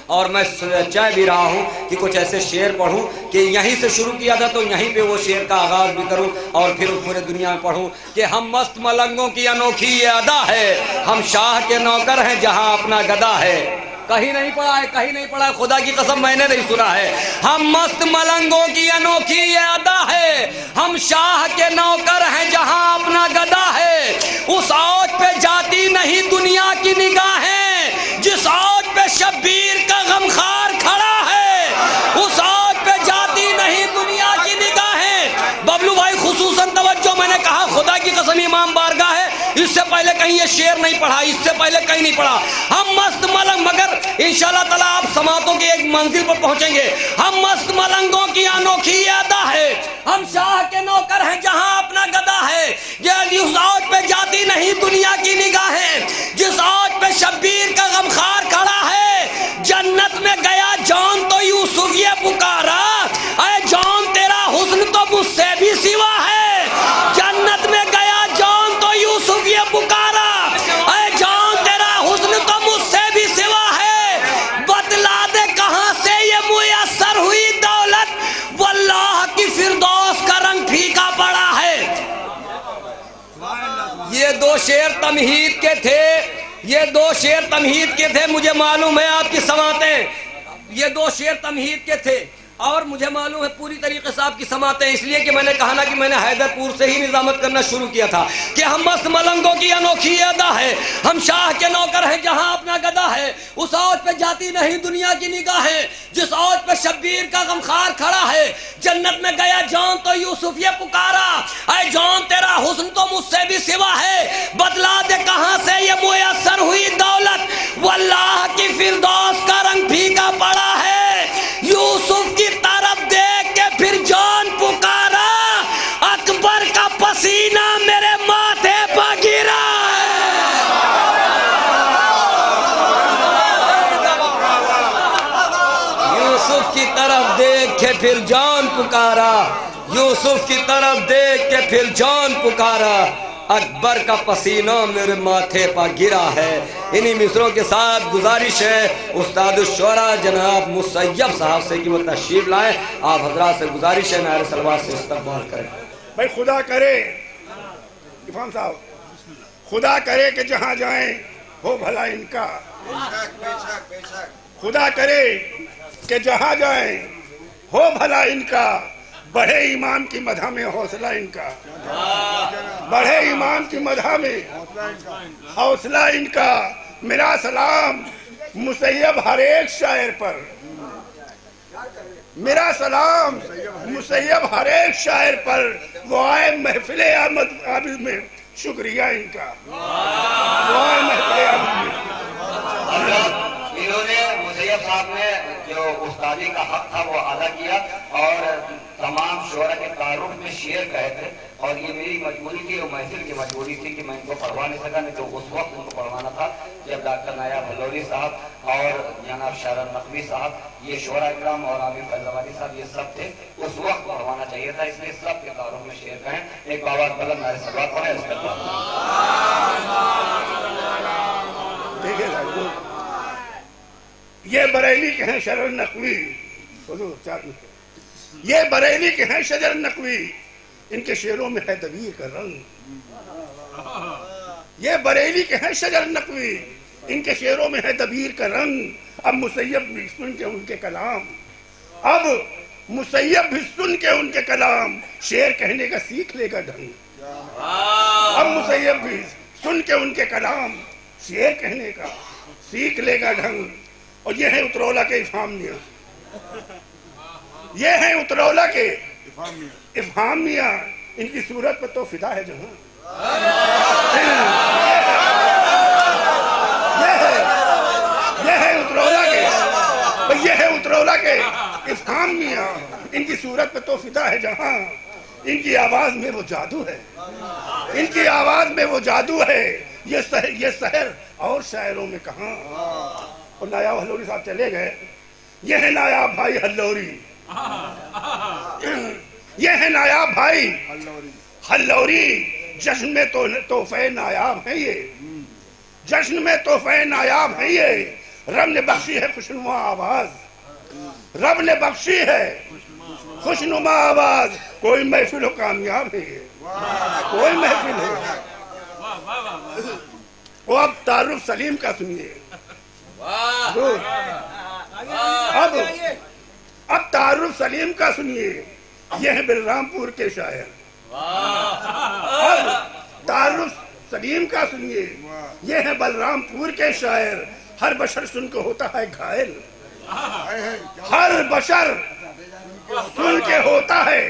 और मैं चाह भी रहा हूँ कि कुछ ऐसे शेर पढ़ूँ कि यहीं से शुरू किया था तो यहीं पे वो शेर का आगाज़ भी करूँ और फिर पूरे दुनिया में पढ़ूँ कि हम मस्त मलंगों की अनोखी ये अदा है, हम शाह के नौकर हैं जहाँ अपना गदा है। कहीं नहीं पढ़ा है, कहीं नहीं पढ़ा, खुदा की कसम मैंने नहीं सुना है। हम मस्त मलंगों की अनोखी ये अदा है, हम शाह के नौकर हैं जहां अपना गदा है। उस औज पे जाती नहीं दुनिया की निगाहें, जिस औज पे शब्बीर का गमखार खड़ा है, उस औज पे जाती नहीं दुनिया की निगाहें। बबलू भाई खुसूसन तवज्जो, मैंने कहा खुदा की कसम इमाम बारगाह है, इससे पहले कहीं ये शेर नहीं पढ़ा, इससे पहले कहीं नहीं पढ़ा। हम मस्त मलंग, मगर इंशाल्लाह ताला आप समातों की एक मंजिल पर पहुंचेंगे। हम मस्त मलंगों की अनोखी अदा है, हम शाह के नौकर हैं जहां अपना गदा है। ये उस औज पे जाती नहीं दुनिया की निगाहें, जिस औज पे शब्बीर का गमखार खड़ा है। जन्नत में गया जौन तो यूसुफ ये पुकारा, अरे जौन तेरा हुस्न तो मुझसे भी सिवा है। जन्नत में गया जौन तो यूसुफ ये पुकारा, अरे जौन तेरा हुस्न तो मुझसे भी सिवा है। बतला दे कहां से ये मुयस्सर हुई दौलत, वल्लाह की फिरदौस का रंग फीका पड़ा है। ये दो शेर तमहीद के थे, ये दो शेर तमहीद के थे। मुझे मालूम है आपकी समातें, ये दो शेर तमहीद के थे और मुझे मालूम है पूरी तरीके से आपकी समातें, इसलिए कि मैंने कहा ना कि मैंने हैदरपुर से ही निजामत करना शुरू किया था कि हम मस्त मलंगों की अनोखी अदा है, हम शाह के नौकर हैं जहां अपना गदा है। उस औज पे जाती नहीं दुनिया की निगाहें, जिस औज पे शब्बीर का गमखार खड़ा है। जन्नत में गया जौन तो यूसुफ ये पुकारा, अरे जौन तेरा हुस्न तो मुझसे भी सिवा है। बतला दे कहां से ये मुयस्सर हुई दौलत, वल्लाह की फिरदौस का रंग फीका पड़ा है। यूसुफ की तरफ देख के फिर जान पुकारा, अकबर का पसीना मेरे माथे पर गिरा है। यूसुफ की तरफ देख के फिर जान पुकारा, यूसुफ की तरफ देख के फिर जान पुकारा, अकबर का पसीना मेरे माथे पर गिरा है। इन्हीं मिसरों के साथ गुजारिश है उस्ताद शुरा जनाब मुसैयब साहब से कि वो तशरीफ लाएं। आप हजरात से गुजारिश है नारे सलवात से इस्तकबाल करें। भाई खुदा करे इरफान साहब, खुदा करे कि जहाँ जाएं हो भला इनका, खुदा करे कि जहाँ जाएं हो भला इनका। बढ़े ईमान की मदह में हौसला इनका, बढ़े ईमान की मदह में हौसला इनका। मेरा सलाम मुसैयब हर एक शायर पर, मेरा सलाम मुसैयब हर एक शायर पर। वो आए महफिले आमद आबिद में, शुक्रिया इनका। वो आए महफिले आबिद में। इन्होंने मुसैयब साहब ने जो उस्तादी का हक था वो अदा किया और तमाम शोरा के तारुफ में शेर कहे थे और ये मेरी मजबूरी थी और महफिल की मजबूरी थी कि मैं इनको पढ़वा नहीं सका, नहीं तो उस वक्त उनको पढ़वाना था जब डॉक्टर नायाब हल्लौरी साहब और जनाब शारन नकवी साहब, ये शोरा इकराम और आमिर फैजलाबादी साहब, ये सब थे, उस वक्त पढ़वाना चाहिए था। इसलिए सब के तारुफ में शेर कहें। एक बाबा बलंद नारे सलवात पढ़े। ये बरेली के हैं शरर नकवी, ये बरेली के हैं शजर नकवी, इनके शेरों में है दबीर का रंग। ये बरेली के हैं शजर नकवी, इनके शेरों में है दबीर का रंग। अब मुसैयब भी सुन के उनके कलाम, अब मुसैयब भी सुन के उनके कलाम, शेर कहने का सीख लेगा ढंग। अब मुसैयब भी सुन के उनके कलाम, शेर कहने का सीख लेगा ढंग। और ये है उतरौला के इफ़हाम मियां, ये है उतरौला के इफ़हाम मियां, इनकी सूरत पर तो फिदा है जहां। ये है उतरौला के, ये है उतरौला के इफ़हाम मियां, इनकी सूरत पर तो फिदा है जहां। इनकी आवाज में वो जादू है, इनकी आवाज में वो जादू है। ये शहर और शायरों में कहां। और नायाब हल्लौरी साहब चले गए। ये है नायाब भाई हल्लौरी, ये है नायाब भाई हल्लौरी। जश्न में तोहफे नायाब है ये, जश्न में तोहफे नायाब है ये। रब ने बख्शी है खुशनुमा आवाज, रब ने बख्शी है खुशनुमा आवाज। कोई महफिल हो कामयाब है, कोई महफिल हो। वो अब तारुफ सलीम का सुनिए। अब तारुफ सलीम का सुनिए। ये है बलरामपुर के शायर। अब तारुफ सलीम का सुनिए। ये है बलरामपुर के शायर। हर बशर सुन के होता है घायल, हर बशर सुन के होता है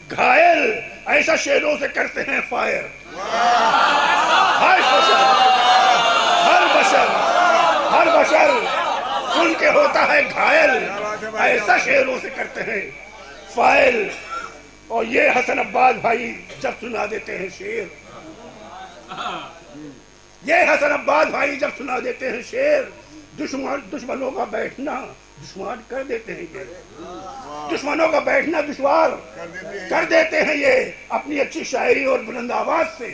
घायल। ऐसा शेरों से करते हैं फायर। हर बशर सुन के होता है घायल। ऐसा शेरों से करते हैं फायल। और ये हसन अब्बास भाई जब सुना देते हैं शेर, ये हसन अब्बास भाई जब सुना देते हैं शेर, दुश्मनों का बैठना दुश्वार कर देते हैं ये। दुश्मनों का बैठना दुश्वार कर देते हैं ये। अपनी अच्छी शायरी और बुलंद आवाज से,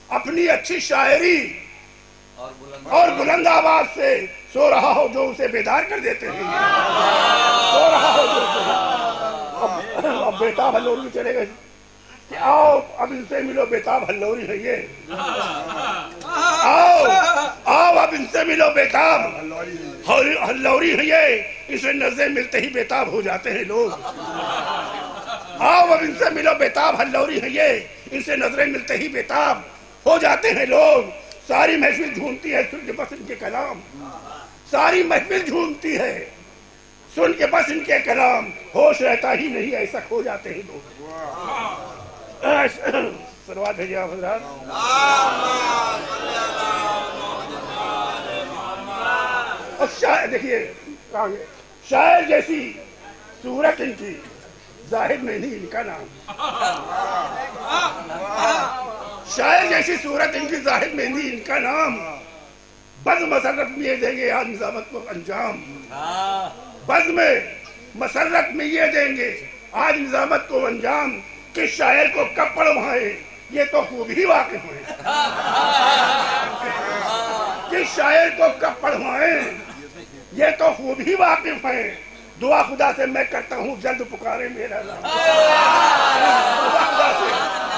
अपनी अच्छी शायरी और बुलंद आवाज से सो रहा हो जो उसे बेदार कर देते हैं। सो रहा हो जो अब बेताब हल्लोरी में चले गए कि आओ अब इनसे मिलो, बेताब हल्लोरी है ये। आओ आओ अब इनसे मिलो, बेताब हल्लोरी है ये। इसे नजरें मिलते ही बेताब हो जाते हैं लोग। आओ अब इनसे मिलो, बेताब हल्लोरी है ये। इनसे नजरें मिलते ही बेताब हो जाते हैं लोग। सारी महफिल झूमती है सुन के बस इनके कलाम, सारी महफिल झूमती है सुन के बस इनके कलाम। होश रहता ही नहीं, ऐसा खो जाते हैं लोग। सलवात भेजिए आप हज़रात। और शायर देखिए शायर जैसी सूरत इनकी, जाहिद में नहीं इनका नाम। शायर जैसी सूरत इनकी, जाहिद में नहीं इनका नाम। बज़्म मसरत में ये देंगे आज निजामत को अंजाम। बज़्म मसरत में ये देंगे आज निजामत को अंजाम। किस शायर को कब पढ़वाएं ये तो खूब ही वाकिफ है। किस शायर को कब पढ़वाएं ये तो खूब ही वाकिफ है। दुआ खुदा से मैं करता हूँ जल्द पुकारे मेरा नाम। दुआ खुदा से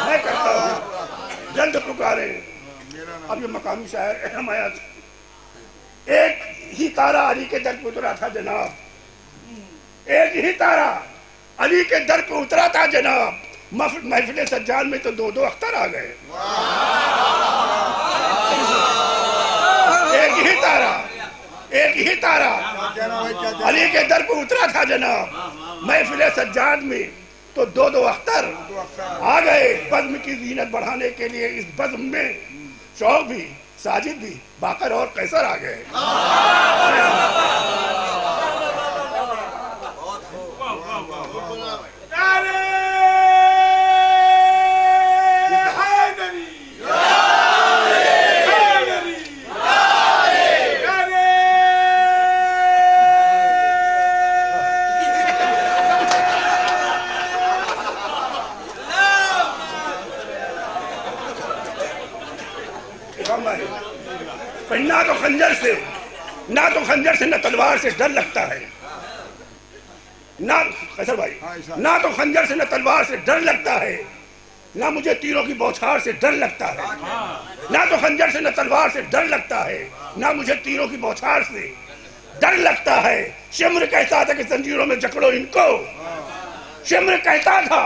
मैं करता हूँ जल्द पुकारे। अब ये मकामी शायर अहम आया। एक ही तारा अली के दर पे उतरा था जनाब, एक ही तारा अली के दर पे उतरा था जनाब। महफिल सज्जाद में तो दो दो अख्तर आ गए। एक ही तारा अली के दर पे उतरा था जनाब। महफिल सज्जाद में तो दो दो अख्तर आ गए। बज़्म की ज़ीनत बढ़ाने के लिए इस बज़्म में शौक भी, साजिद भी, बाकर और कैसर आ गए। ना तो खंजर से न तलवार से डर लगता है, ना कैसर भाई, ना तो खंजर से न तलवार से डर लगता है, ना मुझे तीरों की बौछार से डर लगता है। ना तो खंजर से न तलवार से डर लगता है, ना मुझे तीरों की बौछार से डर लगता है। शिम्र कहता था कि जंजीरों में जकड़ो इनको, शिम्र कहता था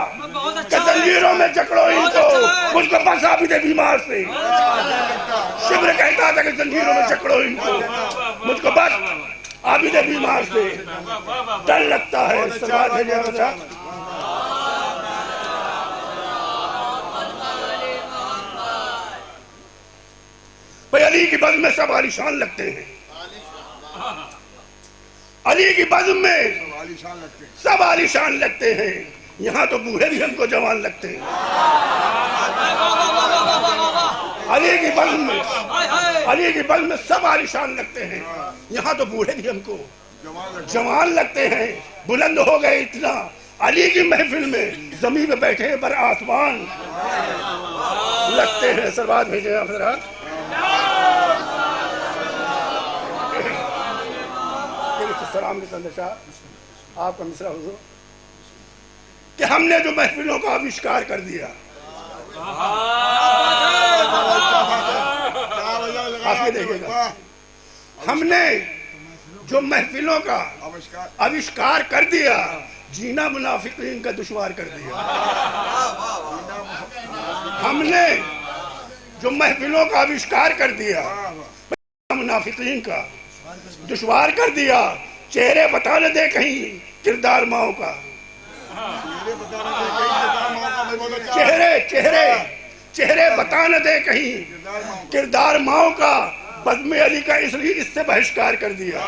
कि जंजीरों में जकड़ो इनको, मुझको बस आबिद बीमार से। शिम्र कहता था कि जंजीरों में जकड़ो इनको, मुझको बस आबिद बीमार से डर लगता है। सवाल है भाई, अली की बज़्म में सब आलिशान लगते हैं। अली की बज़्म में सब आलिशान लगते हैं। यहाँ तो बूढ़े भी हमको जवान लगते हैं। अली की बज़्म में सब आलिशान लगते हैं। यहाँ तो बूढ़े भी हमको जवान लगते हैं। बुलंद हो गए इतना अली की महफिल में, जमीन पे बैठे पर आसमान लगते हैं। सरबात भेजे हज़रात। सलाम के संदेशा आपका मिसरा हुजूर कि हमने जो महफिलों का आविष्कार कर दिया, आप ये देखिएगा, हमने जो महफिलों का आविष्कार कर दिया, जीना मुनाफिकीन का दुश्वार कर दिया। हमने जो महफिलों का आविष्कार कर दिया, मुनाफिकीन का दुश्वार कर दिया। चेहरे बता न दे कहीं किरदार माओ का, चेहरे बता न दे कहीं किरदार माओ का। बज़्म अली का इसलिए इससे बहिष्कार कर दिया,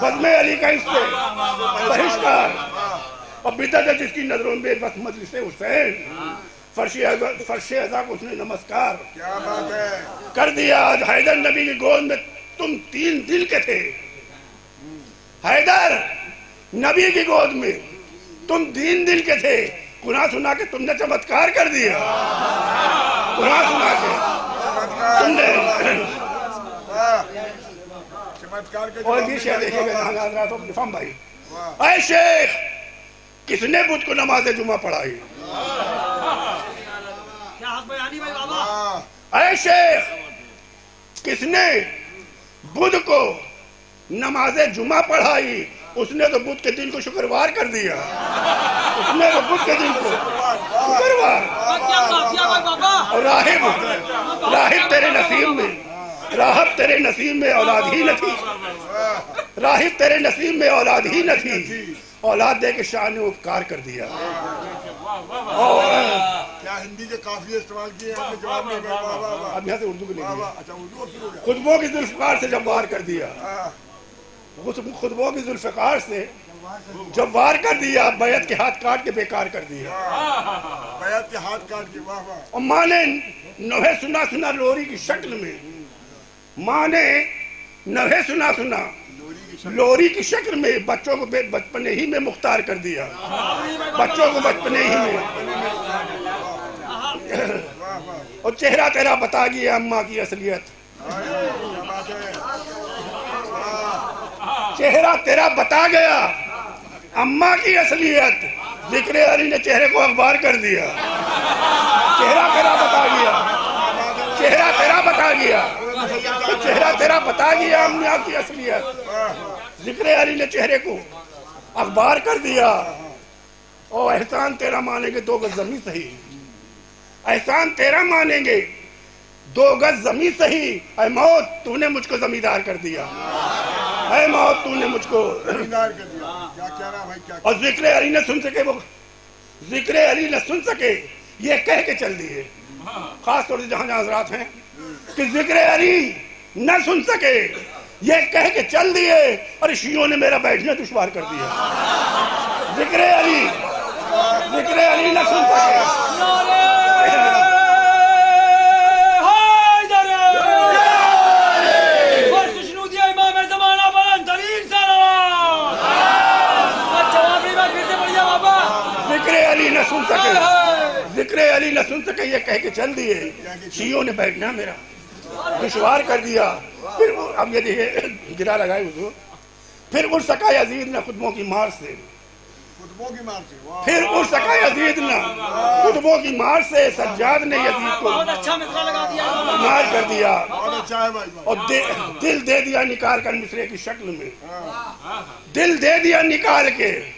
बज़्म अली का इससे बहिष्कार। और बिदअत है जिसकी नजरों में बस मजलिस हुसैन, फर्शे अज़ा को उसने नमस्कार क्या बात है कर दिया। आज हैदर नबी की गोद में तुम 3 दिन के थे, हैदर नबी की गोद में तुम 3 दिन के थे। गुनाह सुना के तुमने चमत्कार कर दिया, गुनाह सुना के तुमने। चमत्कार के और भी शेर देखिएगा भाई, ऐ शेख किसने बुद्ध को नमाज जुमा पढ़ाई? ऐ शेख किसने बुद्ध को नमाज जुमा पढ़ाई? उसने तो बुद्ध के दिन को शुक्रवार कर दिया, उसने तो बुद्ध के दिन को शुक्रवार। और राहिब तेरे नसीब में, राहब तेरे नसीब में औलाद ही न थी, राहिब तेरे नसीब में औलाद ही न थी। औलाद दे के शाह ने उपकार कर दिया। क्या हिंदी के काफी इस्तेमाल किए हैं, जवाब में अब यहाँ से उर्दू के लिए अच्छा उर्दू शुरू हो गया। खुतबों की जुल्फ़िकार से जब वार कर दिया, खुतबों की जुल्फ़िकार से जब वार कर दिया, बैत के हाथ काट के बेकार कर दिया, बैत के हाथ काट के। वाह वाह। और माँ ने नवे सुना सुना लोरी की शक्ल में, माँ ने नवे सुना सुना लोरी की शक्ल में बच्चों को बचपने ही में मुख्तार कर दिया, बच्चों को बचपने ही में। और चेहरा तेरा बता गया अम्मा की असलियत, चेहरा तेरा बता गया अम्मा की असलियत। जिक्र अली ने चेहरे को अखबार कर दिया, चेहरा तेरा बता गया, चेहरा तेरा बता गया, चेहरा तेरा बता गया अम्मा की असलियत। जिक्र अली ने चेहरे को अखबार कर दिया। और एहसान तेरा मानेंगे 2 गज जमीन सही, एहसान तेरा मानेंगे 2 गज जमीन सही। ऐ मौत तूने मुझको जमींदार कर दिया, ऐ मौत तूने मुझको जमींदार कर दिया। क्या क्या रहा भाई क्या? और जिक्र अली न सुन सके, वो जिक्र अली न सुन सके ये कह के चल दिए। खास तौर से जहां जहां हज़रात हैं कि जिक्र अली न सुन सके ये कह के चल दिए। और शियों ने मेरा बैठना दुश्वार कर दिया। जिक्र अली न सुन सके। जिक्र अली न सुन सके ये कह के चल दिए। शियों ने बैठना मेरा दुश्वार कर दिया। फिर अब ये देखिए गिरा लगाए उसको। फिर उड़ सका यजीद न खुतबों की मार से, खुतबों की मार से। वाह। फिर उड़ सका यजीद न खुतबों की मार से। सज्जाद ने यजीद को मार कर दिया। बहुत अच्छा है भाई। और दिल दे दिया निकाल कर मिसरे की शक्ल में, दिल दे दिया निकाल के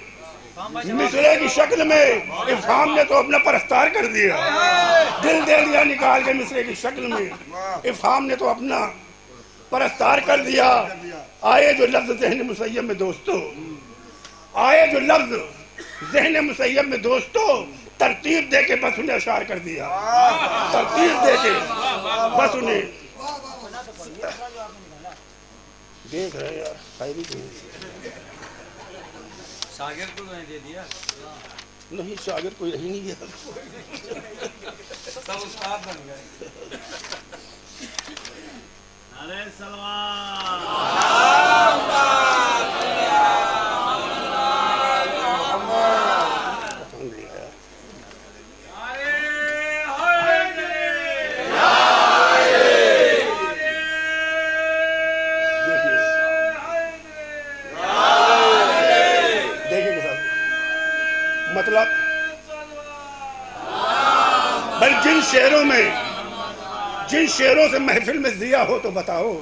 मिसरे की शक्ल में। इफ़हाम ने तो अपना परस्तार कर दिया, दिल दे दिया निकाल के मिसरे की शक्ल में। इफ़हाम ने तो अपना परस्तार कर दिया। आए जो लफ्ज ज़हन मुसय्यब में दोस्तों, आए जो लफ्ज ज़हन मुसय्यब में दोस्तों। तरतीब दे के बस उन्हें अशार कर दिया, तरतीब दे के बस उन्हें। देख रहे यार सागर को दे दिया, नहीं सागर कोई रही नहीं गया, सब उस्ताद बन गए। अरे सलमान मतलब भाई जिन शेरों से महफिल में जिया हो तो बताओ,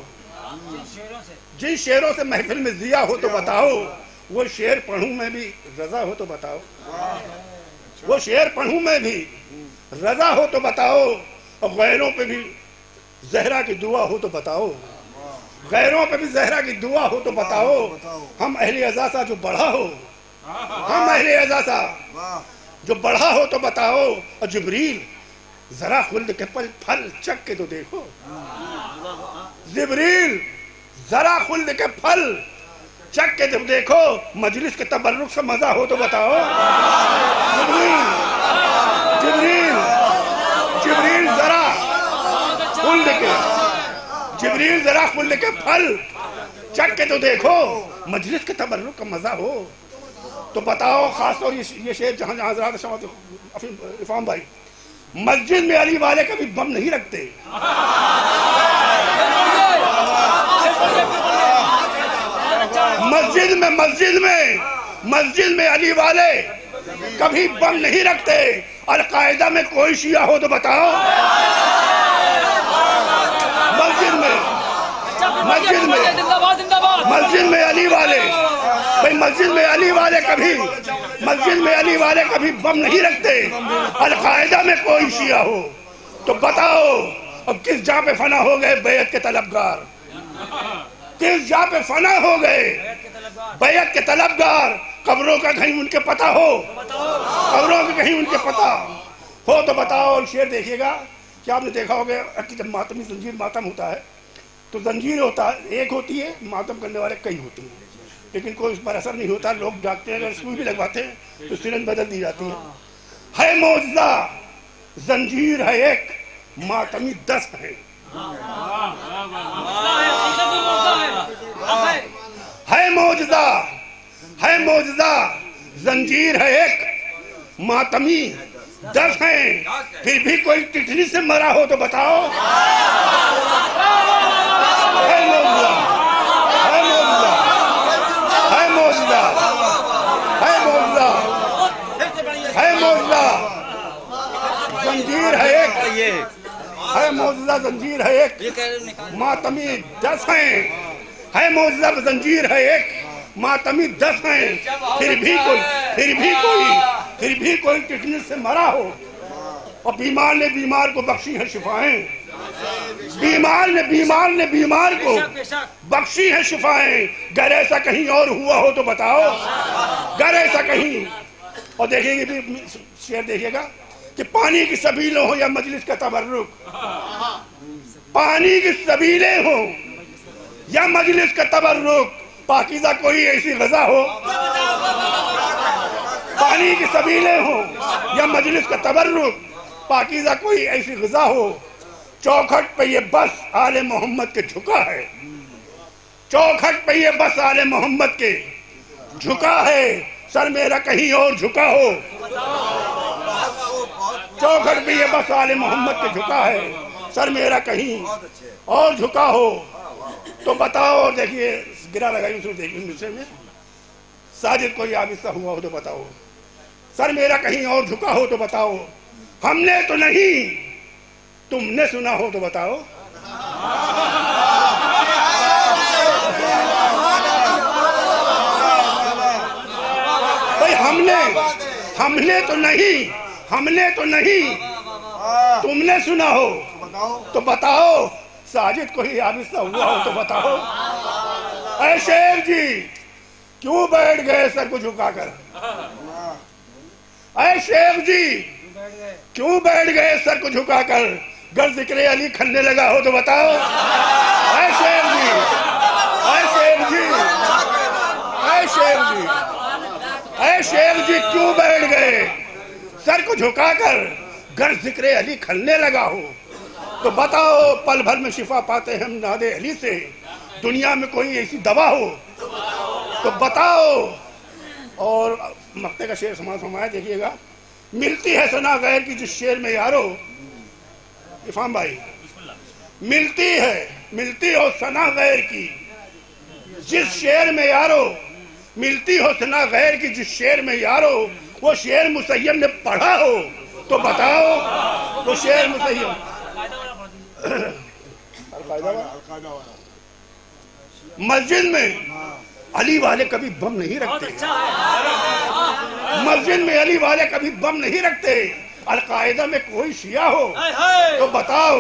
जिन शेरों से महफिल में जिया हो तो बताओ, वो शेर पढ़ूं मैं भी रजा हो तो बताओ, वो शेर पढ़ूं मैं भी रजा हो तो बताओ, और गैरों पे भी जहरा की दुआ हो तो बताओ, गैरों पे भी जहरा की दुआ हो तो बताओ, हम अहले अज़ासा जो बढ़ा हो, हम अहले अज़ासा जो बढ़ा हो तो बताओ, और जिब्रील जरा खुल्द के फल चख के तो देखो, जिब्रील जरा खुल्द के फल चख के तो देखो, मजलिस के तबर्रुक से मजा हो तो बताओ, जिब्रील जिब्रील जरा खुल्द के फल चख के तो देखो, मजलिस के तबर्रुक का मजा हो तो बताओ। खासतौर ये शेर जहां जहां इफाम भाई, मस्जिद में अली वाले कभी बम नहीं रखते, मस्जिद में अली वाले कभी बम नहीं रखते। अल-कायदा में कोई शिया हो तो बताओ, मस्जिद में अली वाले भाई, मस्जिद में अली वाले कभी बम नहीं रखते। अल-कायदा में कोई शिया हो तो बताओ, अब किस जहाँ पे फना हो गए बैत के तलबगार, किस जहाँ पे फना हो गए बैत के तलबगार, कब्रों का कहीं उनके पता हो, कब्रों के कहीं उनके पता हो तो बताओ। और शेर देखिएगा कि आपने देखा होगा कि जब मातमी जंजीर मातम होता है तो जंजीर होता है एक होती है, मातम करने वाले कई होते हैं, लेकिन कोई उस पर असर नहीं होता। लोग डाकते हैं, अगर सुई भी लगवाते हैं तो सिरन बदल दी जाती है मौजज़ा जंजीर है एक, मातमी 10 है, मौजज़ा जंजीर है एक, मातमी 10 हैं, फिर भी कोई टिटनी से मरा हो तो बताओ। जंजीर है एक, मौजज़ा जंजीर है एक, मातमी 10 है मौजज़ा जंजीर है एक, मातमी 10 हैं, फिर भी कोई टिटनी से मरा हो। और बीमार ने बीमार को बख्शी है शिफाएं, बीमार ने बीमार को बख्शी है शिफाएं, गर ऐसा कहीं और हुआ हो तो बताओ, गर ऐसा कहीं। और देखेंगे भी शेर देखिएगा कि पानी की सबीलें हो या मजलिस का तबर्रुक, पानी की सबीलें हो या मजलिस का तबर्रुक, पाकीज़ा कोई ऐसी गज़ा हो, पानी की सबीलें हो या मजलिस का तबर्रुक, पाकीज़ा कोई ऐसी गज़ा हो, चौखट पे ये बस आले मोहम्मद के झुका है, चौखट पे ये बस आले मोहम्मद के झुका है, सर मेरा कहीं और झुका हो, चौखट पे ये बस आले मोहम्मद के झुका है, सर मेरा कहीं और झुका हो तो बताओ। और देखिए गिरा लगाई दूसरे में, साजिद कोई आबिस्ता हुआ हो तो बताओ, सर मेरा कहीं और झुका हो तो बताओ, हमने तो नहीं तुमने सुना हो तो बताओ। भाई हमने तो नहीं तुमने सुना हो तो बताओ, साजिद कोई आबिस्ता हुआ हो तो बताओ। ऐ शेर जी क्यों बैठ गए सर को झुकाकर, ऐ शेर जी क्यों बैठ गए सर को झुकाकर, गर जिक्र अली खलने लगा हो तो बताओ। ऐ शेर जी, ऐ शेर जी, ऐ शेर जी, ऐ शेर जी क्यों बैठ गए सर को झुकाकर, गर जिक्र अली खलने लगा हो तो बताओ। पल भर में शिफा पाते हैं हम नादे अली से, दुनिया में कोई ऐसी दवा हो तो बताओ। और मक्ते का शेर समाज फरमाया देखिएगा, मिलती है सना गैर की जिस शेर में यारो, इफाम भाई मिलती हो सना गैर की जिस शेर में यारो, मिलती हो सना गैर की जिस शेर में यारो, वो शेर मुसय्यब ने पढ़ा हो तो बताओ। वो शेर मुसय्यब अलकायदा वाला मस्जिद में अली वाले कभी बम नहीं रखते, मस्जिद में अली वाले कभी बम नहीं रखते। अलकायदा में कोई शिया हो तो बताओ।